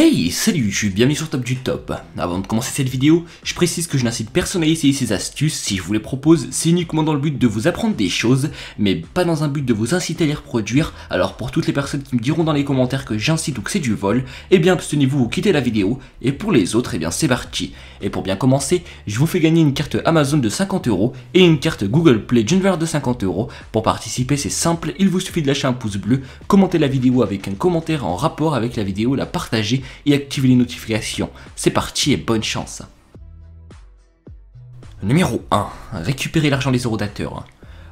Hey, salut YouTube, bienvenue sur Top du Top. Avant de commencer cette vidéo, je précise que je n'incite personne à essayer ces astuces. Si je vous les propose, c'est uniquement dans le but de vous apprendre des choses, mais pas dans un but de vous inciter à les reproduire. Alors pour toutes les personnes qui me diront dans les commentaires que j'incite ou que c'est du vol, eh bien abstenez-vous ou quittez la vidéo, et pour les autres, eh bien c'est parti. Et pour bien commencer, je vous fais gagner une carte Amazon de 50 € et une carte Google Play d'une valeur de 50 €. Pour participer, c'est simple, il vous suffit de lâcher un pouce bleu, commenter la vidéo avec un commentaire en rapport avec la vidéo, la partager et activer les notifications. C'est parti et bonne chance. Numéro 1. Récupérer l'argent des eurodateurs.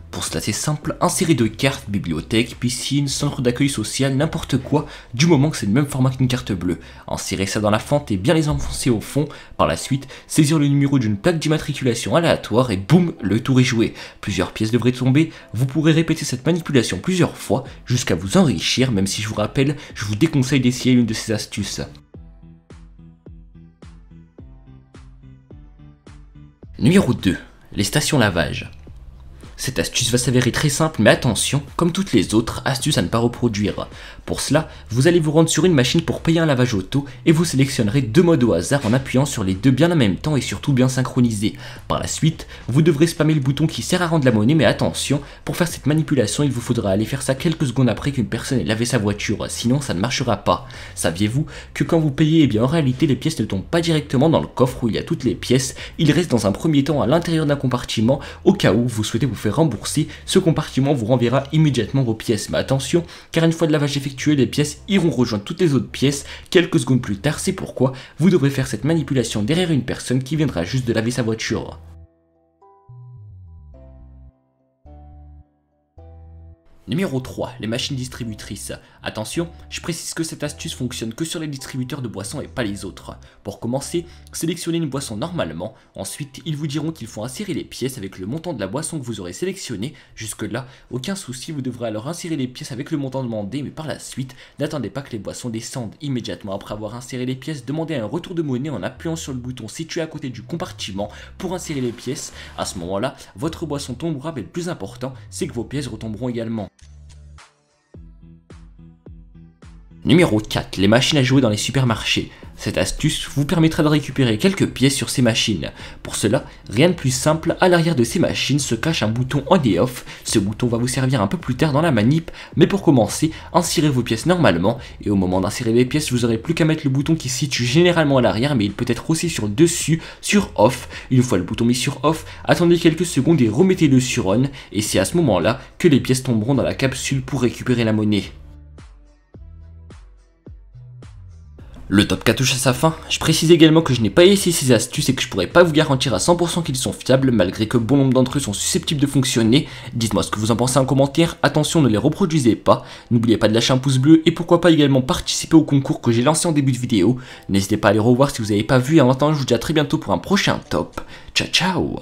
Pour cela c'est simple, insérez deux cartes, bibliothèque, piscine, centre d'accueil social, n'importe quoi, du moment que c'est le même format qu'une carte bleue. Insérez ça dans la fente et bien les enfoncer au fond. Par la suite, saisir le numéro d'une plaque d'immatriculation aléatoire et boum, le tour est joué. Plusieurs pièces devraient tomber, vous pourrez répéter cette manipulation plusieurs fois jusqu'à vous enrichir, même si je vous rappelle, je vous déconseille d'essayer l'une de ces astuces. Numéro 2. Les stations lavage. Cette astuce va s'avérer très simple, mais attention, comme toutes les autres, astuces à ne pas reproduire. Pour cela, vous allez vous rendre sur une machine pour payer un lavage auto et vous sélectionnerez deux modes au hasard en appuyant sur les deux bien en même temps et surtout bien synchronisés. Par la suite, vous devrez spammer le bouton qui sert à rendre la monnaie, mais attention, pour faire cette manipulation, il vous faudra aller faire ça quelques secondes après qu'une personne ait lavé sa voiture, sinon ça ne marchera pas. Saviez-vous que quand vous payez, eh bien en réalité les pièces ne tombent pas directement dans le coffre où il y a toutes les pièces, il reste dans un premier temps à l'intérieur d'un compartiment au cas où vous souhaitez vous faire rembourser, ce compartiment vous renverra immédiatement vos pièces. Mais attention, car une fois le lavage effectué, les pièces iront rejoindre toutes les autres pièces quelques secondes plus tard. C'est pourquoi vous devrez faire cette manipulation derrière une personne qui viendra juste de laver sa voiture. Numéro 3. Les machines distributrices. Attention, je précise que cette astuce fonctionne que sur les distributeurs de boissons et pas les autres. Pour commencer, sélectionnez une boisson normalement, ensuite ils vous diront qu'il faut insérer les pièces avec le montant de la boisson que vous aurez sélectionné. Jusque là, aucun souci, vous devrez alors insérer les pièces avec le montant demandé, mais par la suite, n'attendez pas que les boissons descendent. Immédiatement après avoir inséré les pièces, demandez un retour de monnaie en appuyant sur le bouton situé à côté du compartiment pour insérer les pièces. À ce moment-là, votre boisson tombera, mais le plus important, c'est que vos pièces retomberont également. Numéro 4. Les machines à jouer dans les supermarchés. Cette astuce vous permettra de récupérer quelques pièces sur ces machines. Pour cela, rien de plus simple, à l'arrière de ces machines se cache un bouton on et off. Ce bouton va vous servir un peu plus tard dans la manip, mais pour commencer, insérez vos pièces normalement, et au moment d'insérer les pièces, vous n'aurez plus qu'à mettre le bouton qui se situe généralement à l'arrière, mais il peut être aussi sur dessus, sur off. Une fois le bouton mis sur off, attendez quelques secondes et remettez-le sur on, et c'est à ce moment-là que les pièces tomberont dans la capsule pour récupérer la monnaie. Le top 4 touche à sa fin. Je précise également que je n'ai pas essayé ces astuces et que je pourrais pas vous garantir à 100% qu'ils sont fiables, malgré que bon nombre d'entre eux sont susceptibles de fonctionner. Dites-moi ce que vous en pensez en commentaire, attention ne les reproduisez pas, n'oubliez pas de lâcher un pouce bleu et pourquoi pas également participer au concours que j'ai lancé en début de vidéo. N'hésitez pas à les revoir si vous n'avez pas vu et en attendant je vous dis à très bientôt pour un prochain top. Ciao ciao.